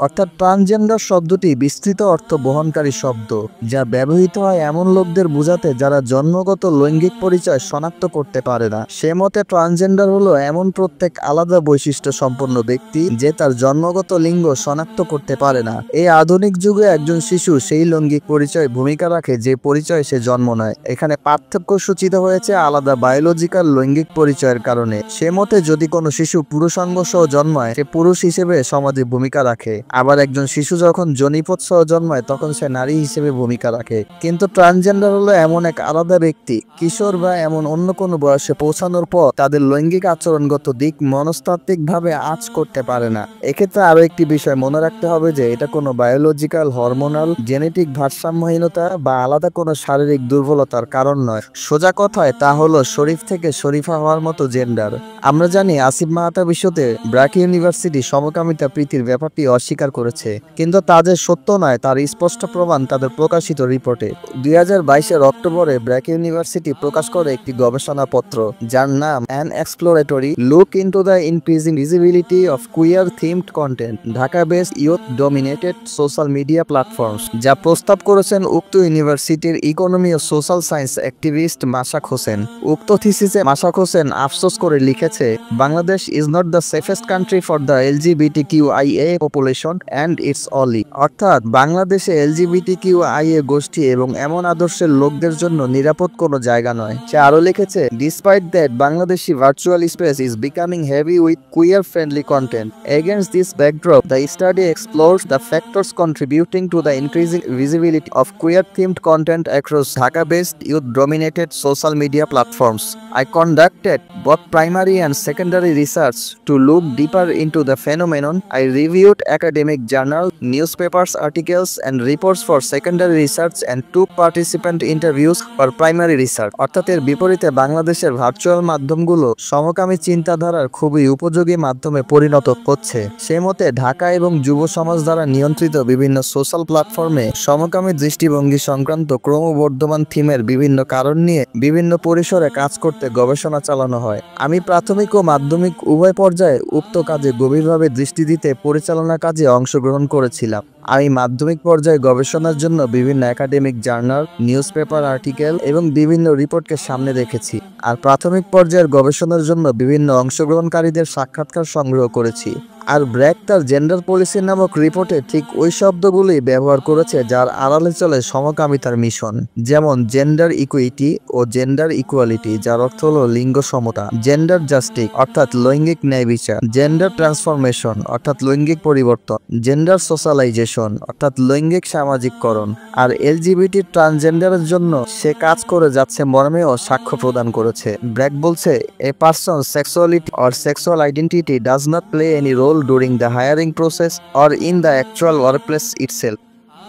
অর্থাৎ ট্রান্সজেন্ডার শব্দটি বিস্তৃত অর্থ বহনকারী শব্দ, যা ব্যবহৃত হয় এমন লোকদের বোঝাতে যারা জন্মগত লৈঙ্গিক পরিচয় শনাক্ত করতে পারে না। সে মতে ট্রান্সজেন্ডার হলো এমন প্রত্যেক আলাদা বৈশিষ্ট্য সম্পন্ন ব্যক্তি যে তার জন্মগত লিঙ্গ শনাক্ত করতে পারে না। এই আধুনিক যুগে একজন শিশু সেই লৈঙ্গিক পরিচয় ভূমিকা রাখে যে পরিচয় সে জন্ম নেয়। এখানে পার্থক্য সূচিত হয়েছে আলাদা বায়োলজিক্যাল লৈঙ্গিক পরিচয়ের কারণে। সে মতে যদি কোনো শিশু পুরুষাঙ্গ সহ জন্মায় সে পুরুষ হিসেবে সমাজে ভূমিকা রাখে, আবার একজন শিশু যখন যোনিপথ সহ জন্মায় তখন সে নারী হিসেবে ভূমিকা রাখে। কিন্তু ট্রান্সজেন্ডার হলো এমন এক আলাদা ব্যক্তি, কিশোর বা এমন অন্য কোনো বয়সে পৌঁছানোর পর তাদের লৈঙ্গিক আচরণগত দিক মনস্তাত্ত্বিকভাবে আঁচ করতে পারে না। এক্ষেত্রে আরো একটি বিষয় মনে রাখতে হবে যে এটা কোনো বায়োলজিক্যাল, হরমোনাল, জেনেটিক ভারসাম্যহীনতা বা আলাদা কোনো শারীরিক দুর্বলতার কারণ নয়। সোজা কথায় তা হলো শরীফ থেকে শরীফা হওয়ার মতো জেন্ডার। আমরা জানি আসিফ মাহতাব ইস্যুতে ব্র্যাক ইউনিভার্সিটি সমকামিতা প্রীতির ব্যাপারটি অস্বীকার করেছে, কিন্তু তা যে সত্য নয় তার স্পষ্ট প্রমাণ তাদের প্রকাশিত রিপোর্টে। 2022 অক্টোবরে ব্র্যাক ইউনিভার্সিটি প্রকাশ করে একটি গবেষণাপত্র যার নাম an exploratory look into the increasing visibility of queer themed content Dhaka based youth dominated social media platforms, যা প্রস্তাব করেছেন উক্ত ইউনিভার্সিটির ইকোনমি ও সোশ্যাল সায়েন্স অ্যাক্টিভিস্ট মাশাক হোসেন। উক্ত থিসিসে মাশাক হোসেন আফসোস করে লিখেছে, Bangladesh is not the safest country for the LGBTQIA population and it's অলি। অর্থাৎ বাংলাদেশে LGBTQIA গোষ্ঠী এবং এমন আদর্শের লোকদের জন্য নিরাপদ কোনো জায়গা নয়। সে আরো লিখেছে, despite that Bangladeshi virtual space is becoming heavy with queer friendly content. Against this backdrop, the study explores the factors contributing to the increasing visibility of queer-themed content across Dhaka-based youth-dominated social media platforms. I conducted both primary and secondary research to look deeper into the phenomenon. I reviewed academic journals, newspapers, articles, and reports for secondary research and took participant interviews for primary research. অর্থাৎ এর বিপরীতে বাংলাদেশের ভার্চুয়াল মাধ্যমগুলো সমকামী চিন্তাধারার খুবই উপযোগী মাধ্যমে পরিণত হচ্ছে। সে মতে ঢাকা এবং যুব সমাজ দ্বারা নিয়ন্ত্রিত বিভিন্ন সোশ্যাল প্ল্যাটফর্মে সমকামী দৃষ্টিভঙ্গি সংক্রান্ত ক্রমবর্ধমান থিমের বিভিন্ন কারণ নিয়ে বিভিন্ন পরিসরে কাজ করতে গবেষণা চালানো হয়। আমি প্রাথমিক ও মাধ্যমিক উভয় পর্যায়ে উক্ত কাজে গভীরভাবে দৃষ্টি দিতে পরিচালনা কাজে অংশগ্রহণ করেছিলাম। আমি মাধ্যমিক পর্যায়ে গবেষণার জন্য বিভিন্ন একাডেমিক জার্নাল, নিউজপেপার আর্টিকেল এবং বিভিন্ন রিপোর্টকে সামনে রেখেছি, আর প্রাথমিক পর্যায়ের গবেষণার জন্য বিভিন্ন অংশগ্রহণকারীদের সাক্ষাৎকার সংগ্রহ করেছি। আর ব্র্যাক তার জেন্ডার পলিসি নামক রিপোর্টে ঠিক ওই শব্দগুলি ব্যবহার করেছে যার আড়ালে চলে সমকামিতার মিশন, যেমন জেন্ডার ইকুইটি ও জেন্ডার ইকুয়ালিটি, যার অর্থ হলো লিঙ্গ সমতা, জেন্ডার জাস্টিস অর্থাৎ লৈঙ্গিক ন্যায় বিচার, জেন্ডার ট্রান্সফরমেশন অর্থাৎ লৈঙ্গিক পরিবর্তন, জেন্ডার সোশ্যালাইজেশন অর্থাৎ লৈঙ্গিক সামাজিককরণ, আর এলজিবিটি ট্রান্সজেন্ডারের জন্য সে কাজ করে যাচ্ছে মর্মেও সাক্ষ্য প্রদান করেছে। ব্র্যাক বলছে, a person sexuality or sexual identity does not play any role during the hiring process or in the actual workplace itself.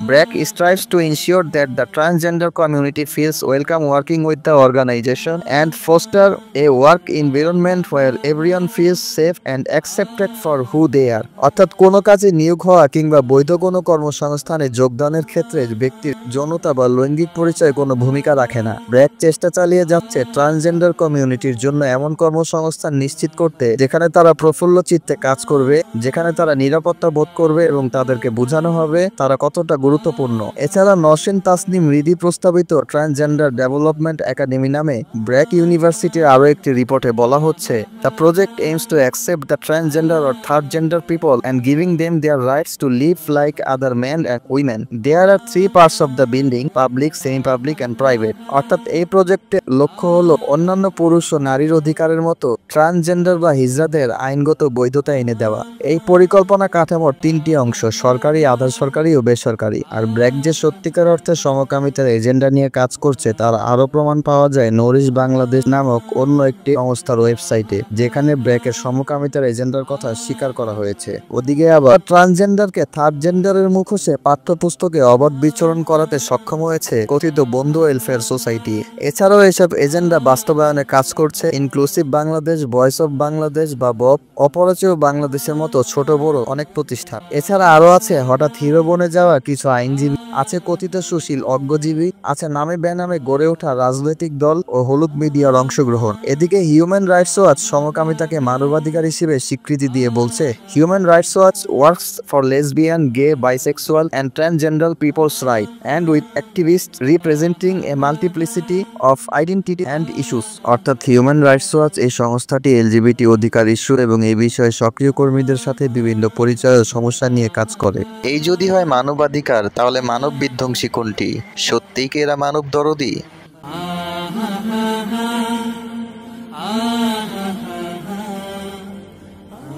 BRAC strives to ensure that the transgender community feels welcome working with the organization and foster a work environment where everyone feels safe and accepted for who they are. অর্থাৎ কোনো কাজে নিয়োগ হওয়া কিংবা বৈধ কোনো কর্মসংস্থানে যোগদানের ক্ষেত্রে ব্যক্তির যৌনতা বা লৈঙ্গিক পরিচয় কোনো ভূমিকা রাখে না। BRAC চেষ্টা চালিয়ে যাচ্ছে ট্রান্সজেন্ডার কমিউনিটির জন্য এমন কর্মসংস্থান নিশ্চিত করতে যেখানে তারা প্রফুল্ল চিত্তে কাজ করবে, যেখানে তারা নিরাপত্তা বোধ করবে এবং তাদেরকে বোঝানো হবে তারা কতটা গুরুত্বপূর্ণ। এছাড়া নসীন তাসনিম রিদি প্রস্তাবিত ট্রান্সজেন্ডার ডেভেলপমেন্ট একাডেমি নামে ব্র্যাক ইউনিভার্সিটির আরো একটি রিপোর্টে বলা হচ্ছে, the project aims to accept the transgender or third gender people and giving them their rights to live like other men and women. There are 3 parts of the building, public, semi public and private. অর্থাৎ এই প্রজেক্টের লক্ষ্য হলো অন্যান্য পুরুষ ও নারীর অধিকারের মতো ট্রান্সজেন্ডার বা হিজড়াদের আইনগত বৈধতা এনে দেওয়া। এই পরিকল্পনা কাঠামোর 3টি অংশ, সরকারি, আধা সরকারি ও বেসরকারি। আর ব্র্যাক যে সত্যিকার অর্থে সমকামিতার এজেন্ডা নিয়ে কাজ করছে তার আরো প্রমাণ পাওয়া যায় নরিশ বাংলাদেশ নামক অন্য একটি সংস্থার ওয়েবসাইটে, যেখানে ব্র্যাকের সমকামিতার এজেন্ডার কথা স্বীকার করা হয়েছে। ওদিকে আবার ট্রান্সজেন্ডারকে থার্ড জেন্ডারের মুখোশে পাঠ্যপুস্তকে অবাধ বিচরণ করাতে সক্ষম হয়েছে কথিত বন্ধু ওয়েলফেয়ার সোসাইটি। এছাড়াও এসব এজেন্ডা বাস্তবায়নে কাজ করছে inclusive Bangladesh, voice of Bangladesh বা বব, অপরাজেয় বাংলাদেশের মতো ছোট বড় অনেক প্রতিষ্ঠান। এছাড়া আরো আছে হঠাৎ হিরো বনে যাওয়া কিছু আইনজীবী, আছে কথিত সুশীল অজ্ঞজীবী, আছে নামে বেনামে গড়ে ওঠা রাজনৈতিক দল ও হলুদ মিডিয়ার অংশগ্রহণ। এদিকে হিউম্যান রাইটস ওয়াচ সমকামিতাকে মানবাধিকার হিসেবে স্বীকৃতি দিয়ে বলছে, Human Rights Watch works for lesbian, gay, bisexual and transgender people's right and with activist representing a multiplicity of identity and issues. অর্থাৎ হিউম্যান রাইটস ওয়াচ এই সংস্থাটি এলজিবিটি অধিকার ইস্যু এবং এই বিষয়ে সক্রিয় কর্মীদের সাথে বিভিন্ন পরিচয় ও সমস্যা নিয়ে কাজ করে। এই যদি হয় মানবাধিকার, তাহলে মানব বিধ্বংসী কোনটি? সত্যিই কি এরা মানব দরদি?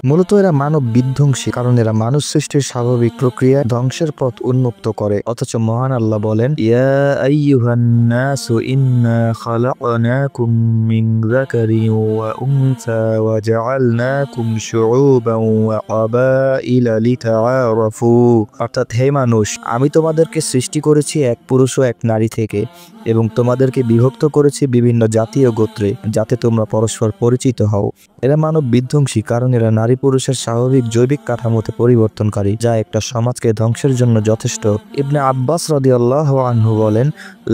মূলত এরা মানব বিধ্বংসী, কারণ এরা মানুষ সৃষ্টির স্বাভাবিক প্রক্রিয়া ধ্বংসের পথ উন্মুক্ত করে। অথচ মহান আল্লাহ বলেন, ইয়া আইয়ুহান নাসু ইন্না খালাকনাকুম মিন যাকারিন ওয়া উনসা ওয়া জাআলনাকুম শুউবান ওয়া ক্বাবাইলা লিতাআরাফু। অর্থাৎ হে মানুষ, আমি তোমাদেরকে সৃষ্টি করেছি এক পুরুষ ও এক নারী থেকে এবং তোমাদেরকে বিভক্ত করেছি বিভিন্ন জাতি ও গোত্রে, যাতে তোমরা পরস্পর পরিচিত হও। এরা মানব বিধ্বংসী কারণ এরা নারী পুরুষের স্বাভাবিক জৈবিক কাঠামোতে পরিবর্তনকারী, যা একটা সমাজকে ধ্বংসের জন্য যথেষ্ট। ইবনে আব্বাস রাদিয়াল্লাহু আনহু বলেন,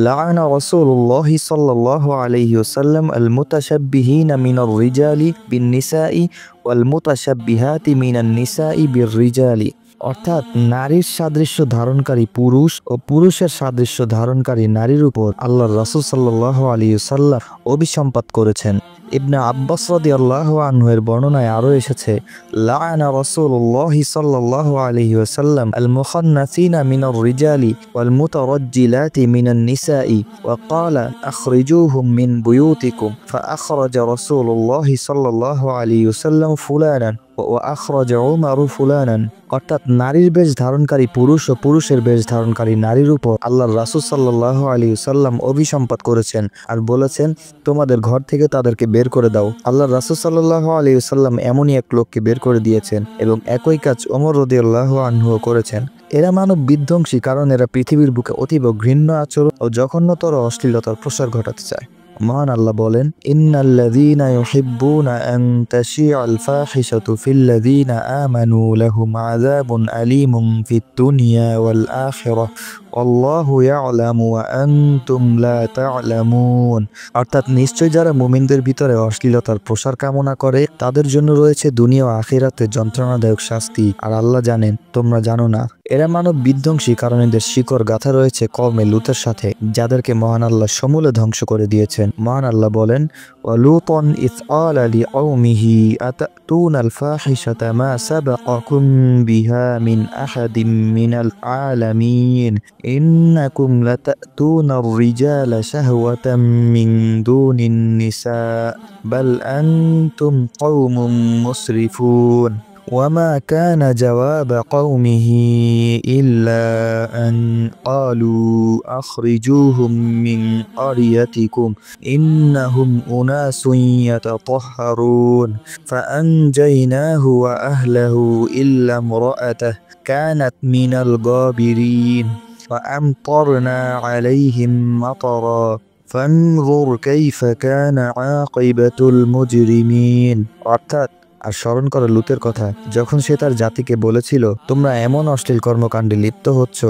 লাআনা রাসূলুল্লাহি সাল্লাল্লাহু আলাইহি ওয়াসাল্লাম আল মুতাশাব্বিহিনা মিনার রিজালি বিন নিসাই ওয়াল মুতাশাব্বিহাতি মিনান নিসাই বির রিজালি। অর্থাৎ নারীর সাদৃশ্য ধারণকারী পুরুষ ও পুরুষের সাদৃশ্য ধারণকারী নারীর উপর আল্লাহর রাসূল সাল্লাল্লাহু আলাইহি ওয়াসাল্লাম অভিসম্পাত করেছেন। ইবনে আব্বাস রাদিয়াল্লাহু আনহু এর বর্ণনায় আরো এসেছে, লাআনা রাসূলুল্লাহি সাল্লাল্লাহু আলাইহি ওয়াসাল্লাম আল মুখান্নাসিনা মিনার রিজালি ওয়াল মুতারাজ্জিলাতি মিনান নিসাই ওয়া ক্বালা আখরিজুহুম মিন বুয়ুতিকুম ফাআখরাজা রাসূলুল্লাহি সাল্লাল্লাহু আলাইহি ওয়াসাল্লাম ফুলানান ওয়া আখরাজা উমারু ফুলানান। অর্থাৎ নারীর বেশ ধারণকারী পুরুষ ও পুরুষের বেশ ধারণকারী নারীর উপর আল্লাহর রাসূল সাল্লাল্লাহু আলাইহি ওয়াসাল্লাম অভিসম্পাত করেছেন আর বলেছেন, তোমাদের ঘর থেকে তাদেরকে বের করে দাও। আল্লাহর রাসূল সাল্লাল্লাহু আলাইহি ওয়াসাল্লাম এমনই এক লোককে বের করে দিয়েছেন এবং একই কাজ ওমর রাদিয়াল্লাহু আনহু করেছেন। এরা মানব বিধ্বংসী কারণ এরা পৃথিবীর বুকে অতীব ঘৃণ্য আচরণ ও জঘন্যতর অশ্লীলতার প্রসার ঘটাতে চায়। মহান আল্লাহ বলেন, ইন্নাল্লাযীনা ইউহিব্বুনা আন তাশিআল ফাহিশাতু ফিল্লাযীনা আমানু লাহুম আযাবুন আলীমুন ফিদ দুনিয়া ওয়াল আখিরাহ আল্লাহু ইয়ালামু ওয়া আনতুম লা তা'লামুন। অর্থাৎ নিশ্চয় যারা মুমিনদের ভিতরে অশ্লীলতার প্রসার কামনা করে তাদের জন্য রয়েছে দুনিয়া ও আখিরাতে যন্ত্রণাদায়ক শাস্তি, আর আল্লাহ জানেন, তোমরা জানো না। এরা মানব বিধ্বংসী কারণ এদের শিকড় গাথা রয়েছে কওমে লুতের সাথে, যাদেরকে মহান আল্লাহ সমূলে ধ্বংস করে দিয়েছেন। মহান আল্লাহ বলেন, ওয়ালুতান ইয ক্বালা লিকওমিহি আতাতুনাল ফাহিশাতা মা সাবাকাকুম বিহা মিন আহাদিম মিনাল আলামিন ইন্নাকুম লাতাতুনার রিজালা শাহওয়াতাম মিন দুনিন নিসা বাল আনতুম কওমুম মুসরিফুন। وما كان جواب قومه إلا أن قالوا أخرجوهم من قريتكم إنهم أناس يتطهرون فأنجيناه وأهله إلا امرأته كانت من الغابرين وأمطرنا عليهم مطرا فانظر كيف كان عاقبة المجرمين। অর্থাৎ আর স্মরণ করো লুতের কথা, যখন সে তার জাতিকে বলেছিল, তোমরা এমন অশ্লীল কর্মকাণ্ডে লিপ্ত হচ্ছ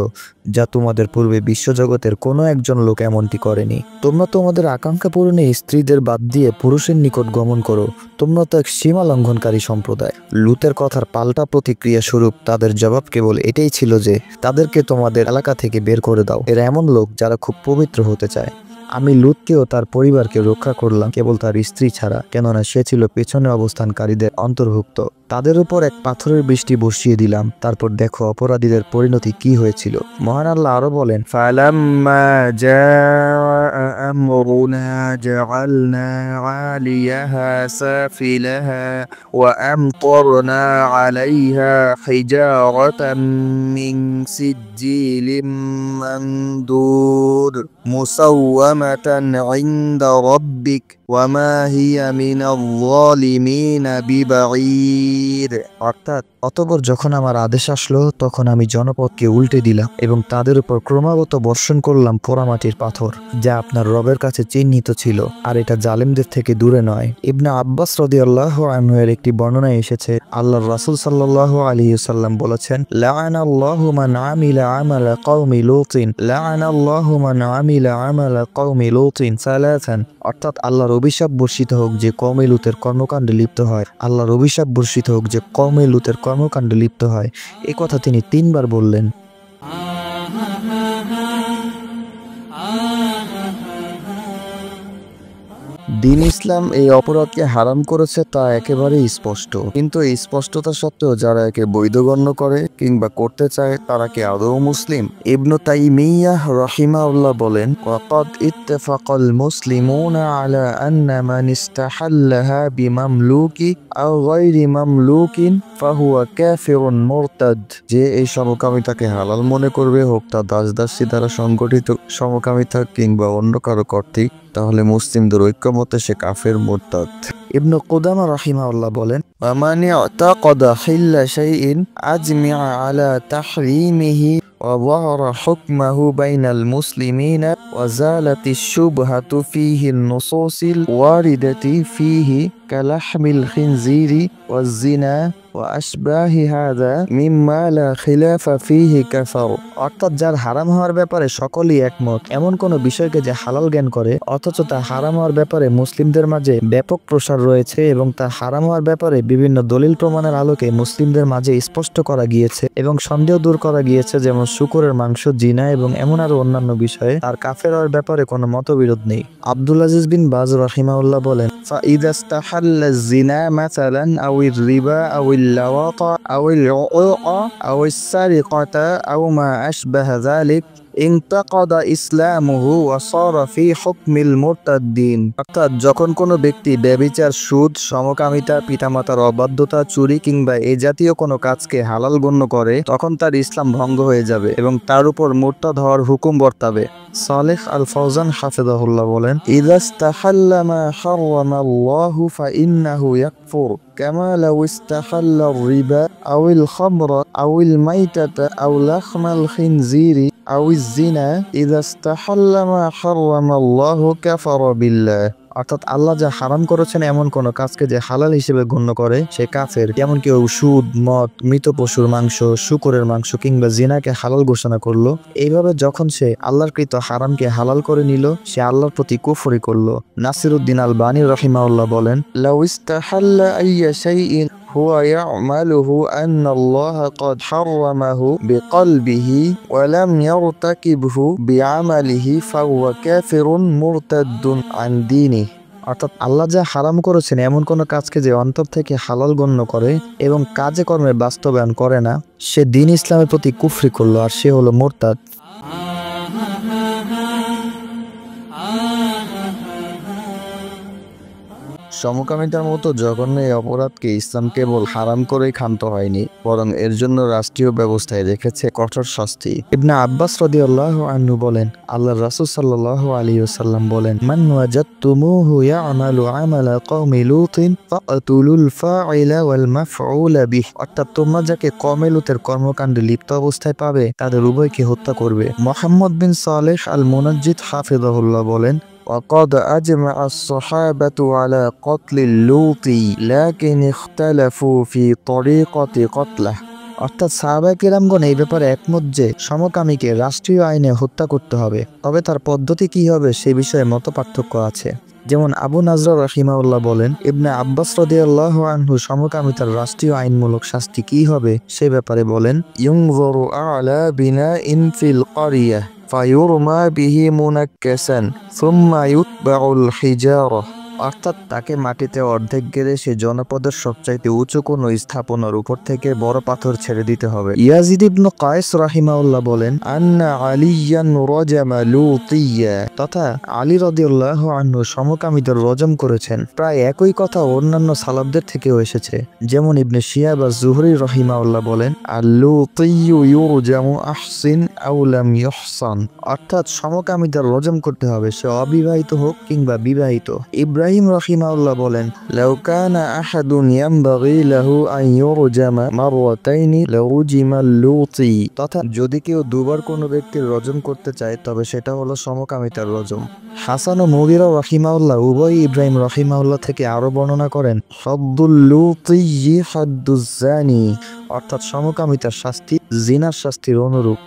যা তোমাদের পূর্বে বিশ্বজগতের কোনো একজন লোক এমনটি করেনি। তোমরা তোমাদের আকাঙ্ক্ষা পূরণে স্ত্রীদের বাদ দিয়ে পুরুষের নিকট গমন করো, তোমরা তো এক সীমা লঙ্ঘনকারী সম্প্রদায়। লুতের কথার পাল্টা প্রতিক্রিয়া স্বরূপ তাদের জবাব কেবল এটাই ছিল যে, তাদেরকে তোমাদের এলাকা থেকে বের করে দাও। এরা এমন লোক যারা খুব পবিত্র হতে চায়। আমি লুতকেও তার পরিবারকে রক্ষা করলাম কেবল তার স্ত্রী ছাড়া, কেননা সে ছিল পেছনে অবস্থানকারীদের অন্তর্ভুক্ত। তাদের উপর এক পাথরের বৃষ্টি বসিয়ে দিলাম, তারপর দেখো অপরাধীদের পরিণতি কি হয়েছিল। মহান আল্লাহ আরো বলেন, ফালাম্মা জাআ আমরুনা জাআলনা আলিয়াহা সাফিলাহা ওয়া আমতারনা আলাইহা হিজারাতাম মিন সিজ্জিলিম মানদুদ মুসাওয়ামাতান ইনদা রাব্বিক ওয়া মা হিয়া মিনাল যালিমিনা বিবাঈদ। অর্থাৎ অতঃপর যখন আমার আদেশ আসলো তখন আমি জনপদকে উল্টে দিলাম এবং তাদের উপর ক্রমাগত বর্ষণ করলাম পোড়ামাটির পাথর, যা আপনার রবের কাছে চিহ্নিত ছিল, আর এটা জালিমদের থেকে দূরে নয়। ইবনে আব্বাস রাদিয়াল্লাহু আনহু এর একটি বর্ণনায় এসেছে, আল্লাহর রাসূল সাল্লাল্লাহু আলাইহি ওয়াসাল্লাম বলেছেন, লাআনাল্লাহু মান আমিলা আমালা কওমি লূতিন, লাআনাল্লাহু মান আমিলা আমালা কওমি লূতিন সালাসান। অর্থাৎ আল্লাহর অভিশাপ বর্ষিত হোক যে কওমে লূতের কর্মকাণ্ডে লিপ্ত হয়, আল্লাহর অভিশাপ বর্ষিত হোক যে কওমে লূতের কর্মকাণ্ডে লিপ্ত হয়। এই কথা তিনি 3 বার বললেন। দিন ইসলাম এই অপরাধকে হারাম করেছে তা একেবারেই স্পষ্ট, কিন্তু এই স্পষ্টতা সত্ত্বেও যারা একে বৈধ গণ্য করে কিংবা করতে চায় তারা কি আদৌ মুসলিম? ইবনু তাইমিয়াহ রাহিমাহুল্লাহ বলেন, ওয়াকাদ ইত্তাফাকাল মুসলিমুনা আলা আন্না মান ইস্তাহাল্লাহা বিমামলুকি আও গায়রি মামলুকিন ফাহুয়া কাফিরুন মুরতাদ। যে এই সমকামিতাকে হালাল মনে করবে, হোক তা দাসদাসী দ্বারা সংগঠিত সমকামিতা কিংবা অন্য কারো কর্তৃক, তাহলে মুসলিমদের ঐক্যমতে সে কাফের মুরতাদ। ইবনু কুদামা রাহিমাহুল্লাহ বলেন, ওয়ামান ইয়াতাকাদা হিল্লা শাইইন আজমিআ আলা তাহরিমিহি ওয়া যাহারা হুকমাহু বাইনাল মুসলিমিনা ওয়া জালাতিশ শুবহাতু ফীহি আন-নুসুসিল ওয়ারিদাতি ফীহি কালাহমিল খিনজিরি ওয়াজ জিনা ওয়া আশবাহি হাযা মিম্মা লা খিলাফা ফীহি কাফার। অর্থাৎ যার হারাম হওয়ার ব্যাপারে সকলেই একমত, এমন কোন বিষয়কে যে হালাল জ্ঞান করে অথচ তা হারাম হওয়ার ব্যাপারে মুসলিমদের মাঝে ব্যাপক প্রসার রয়েছে এবং তা হারাম হওয়ার ব্যাপারে বিভিন্ন দলিল প্রমাণের আলোকে মুসলিমদের মাঝে স্পষ্ট করা গিয়েছে এবং সন্দেহ দূর করা গিয়েছে, যেমন শুকরের মাংস, জিনা এবং এমন আরো অন্যান্য বিষয়ে তার কাফের হওয়ার ব্যাপারে কোনো মতবিরোধ নেই। আব্দুল আজিজ বিন বাজ রাহিমাহুল্লাহ বলেন, ফাইদা ইস্তাহাল্লা জিনা মাসালান আউর রিবা আউল লাওয়াতা আউল উআ আউস সারিকাতা আও মা আশবাহা যালিক ইনতাকাদা ইসলামুহু ওয়া সারা ফি হুকমিল মুরতাদ্দিন। অর্থাৎ যখন কোনো ব্যক্তি ব্যভিচার, সুদ, সমকামিতা, পিতামাতার অবাধ্যতা, চুরি কিংবা এই জাতীয় কোনো কাজকে হালাল গণ্য করে, তখন তার ইসলাম ভঙ্গ হয়ে যাবে এবং তার উপর মুরতাদ হওয়ার হুকুম বর্তাবে। সালেহ আল ফাওজান হাফিজাহুল্লাহ বলেন, ইযা ইস্তাহাল্লা মা হারামাল্লাহু ফাইন্নাহু ইয়াকফুর কামা লাউ ইস্তাহাল্লা রিবা আউল খামরা আউল মাইতাতা আও লাহমাল খিনজিরি আউইজ জিনা ইযা ইস্তাহাল্লা মা হারামাল্লাহু কাফারা বিল্লাহ। অর্থাৎ আল্লাহ যা হারাম করেছেন এমন কোন কাজকে যে হালাল হিসেবে গণ্য করে সে কাফের। যেমন কেউ সুদ, মদ, মৃত পশুর মাংস, শুকরের মাংস কিংবা জিনাকে হালাল ঘোষণা করলো, এইভাবে যখন সে আল্লাহর কৃত হারামকে হালাল করে নিল, সে আল্লাহর প্রতি কুফরি করলো। নাসিরউদ্দিন আলবানী রাহিমাহুল্লাহ বলেন, লাউ ইস্তাহাল্লা আইয়া শাইইন হুয়া ইয়ামালুহু আন্নাল্লাহা ক্বাদ হারামাহু বিকলবিহি ওয়া লাম ইয়ারতাকিবহু বিআমালিহি ফাহুয়া কাফিরুন মুরতাদ্দুন আন দীনিহি। অর্থাৎ আল্লাহ যা হারাম করেছেন এমন কোন কাজকে যে অন্তর থেকে হালাল গণ্য করে এবং কাজে কর্মে বাস্তবায়ন করে না, সে দ্বীন ইসলামের প্রতি কুফরি করলো আর সে হলো মুরতাদ। সমকামিতার মতো জঘন্য এই অপরাধকে ইসলাম কেবল হারাম করেই ক্ষান্ত হয়নি, বরং এর জন্য রাষ্ট্রীয় ব্যবস্থায় রেখেছে কঠোর শাস্তি। ইবনে আব্বাস রাদিয়াল্লাহু আনহু বলেন, আল্লাহর রাসূল সাল্লাল্লাহু আলাইহি ওয়াসাল্লাম বলেন, মান ওয়াজাদতুমুহু ইয়ামালু আমালা কওমি লূতিন ফাকতুলুল ফাইলা ওয়াল মাফউলা বিহি। অর্থাৎ তোমরা যাকে কওমে লূতের কর্মকাণ্ডে লিপ্ত অবস্থায় পাবে তাদের উভয়কে হত্যা করবে। মুহাম্মদ বিন সালেহ আল মুনাজ্জিদ হাফিজাহুল্লাহ বলেন, وقد أجمع الصحابة على قتل اللوط لكن اختلفوا في طريقة قتله। অর্থাৎ সাহাবায়ে কেরামগণ এই ব্যাপারে একমত যে সমকামীকে রাষ্ট্রীয় আইনে হত্যা করতে হবে, তবে তার পদ্ধতি কি হবে সে বিষয়ে মতপার্থক্য আছে। যেমন আবু নাজরা রাহিমাহুল্লাহ বলেন, ইবনে আব্বাস রাদিয়াল্লাহু আনহু সমকামিতার রাষ্ট্রীয় আইনমূলক শাস্তি কি হবে সে ব্যাপারে বলেন, ইউনযুরু আলা বিনাইন ফিল ক্বরিয়া ফায়ুরমা বিহি মুনাক্কাসান সুম্মা ইউতবাউল হিজারা। অর্থাৎ তাকে মাটিতে অর্ধেক গেড়ে সে জনপদের সবচাইতে উঁচু কোনো স্থাপনার উপর থেকে বড় পাথর ছেড়ে দিতে হবে। ইয়াজিদ ইবনে কায়েস রাহিমাহুল্লাহ বলেন, আন্না আলিয়ান রাজামা লূতিয়া, তথা আলী রাদিয়াল্লাহু আনহু সমকামীদের রজম করেছেন। প্রায় একই কথা অন্যান্য সালাফদের থেকেও এসেছে। যেমন ইবনে শিহাব আজ-জুহরি রাহিমাহুল্লাহ বলেন, আল-লূতিয়্যু ইউরজামু আহসিন আও লাম ইহসান। অর্থাৎ সমকামীদের রজম করতে হবে, সে অবিবাহিত হোক কিংবা বিবাহিত। ইব্রাহিম ইব্রাহিম রাহিমাহুল্লাহ বলেন, লাউ কানা আহাদুন ইয়ামবাগি লাহু আন ইউরজামা মাররাতাইনি লাউজিমা লুতি, তথা যদি কেউ দুবার কোনো ব্যক্তির রজম করতে চায় তবে সেটা হলো সমকামিতার রজম। হাসান ও মুগীরা রাহিমাহুল্লাহ উভয় ইব্রাহিম রাহিমাহুল্লাহ থেকে আরো বর্ণনা করেন, হাদ্দুল লুতি হাদ্দুজ জানি, অর্থাৎ সমকামিতার শাস্তি জিনার শাস্তির অনুরূপ।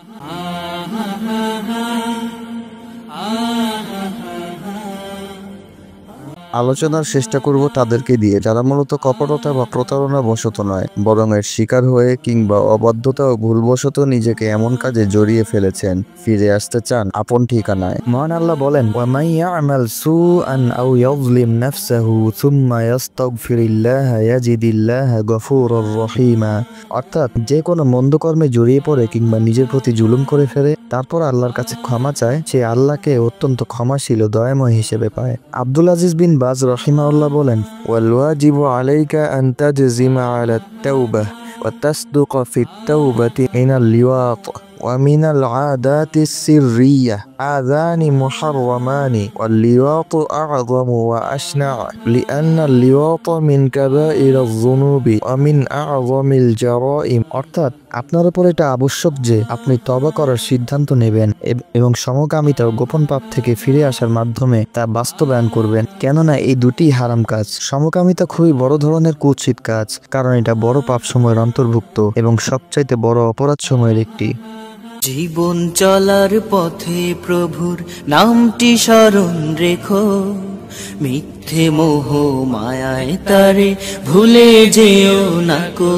আলোচনার চেষ্টা করব তাদেরকে দিয়ে যারা মূলত কপটতা বা প্রতারণা বশত নয়, বরং এর শিকার হয়ে কিংবা অবাধ্যতা ও ভুলবশত নিজেকে এমন কাজে জড়িয়ে ফেলেছেন, ফিরে আসতে চান আপন ঠিকানায়। মহান আল্লাহ বলেন, ওয়ামান ইয়ামাল সুআন আও ইয়াযলিম নাফসাহু সুম্মা ইয়াস্তাগফিরিল্লাহা ইয়াজিদিল্লাহা গফুরুর রহিমা, অর্থাৎ যে কোনো মন্দ কর্মে জড়িয়ে পড়ে কিংবা নিজের প্রতি জুলুম করে ফেলে তারপর আল্লাহর কাছে ক্ষমা চায়, সে আল্লাহকে অত্যন্ত ক্ষমাশীল ও দয়াময় হিসেবে পায়। আব্দুল আজিজ বিন বাজ রাহিমাহুল্লাহ বলেন, ওয়াল ওয়াজিবু আলাইকা আন তাজজিমা আলা তাওবাহ ওয়া তাসদুকা ফিত তাওবাতি মিনাল লিওয়াত ومن العادات السرية هذان محرمان واللواط أعظم وأشنع لأن اللواط من كبائر الذنوب ومن أعظم الجرائم, অর্থাৎ আপনার উপর এটা আবশ্যক যে আপনি তওবা করার সিদ্ধান্ত নেবেন এবং সমকামিতা ও গোপন পাপ থেকে ফিরে আসার মাধ্যমে তা বাস্তবায়ন করবেন, কেননা এই দুটি হারাম কাজ। সমকামিতা খুবই বড় ধরনের কুৎসিত কাজ, কারণ এটা বড় পাপ সময়ের অন্তর্ভুক্ত এবং সবচাইতে বড় অপরাধ সময়ের একটি। জীবন চলার পথে প্রভুর নামটি স্মরণ রেখো, মিথ্যে মোহ মায়ায় তারে ভুলে যেও না কো।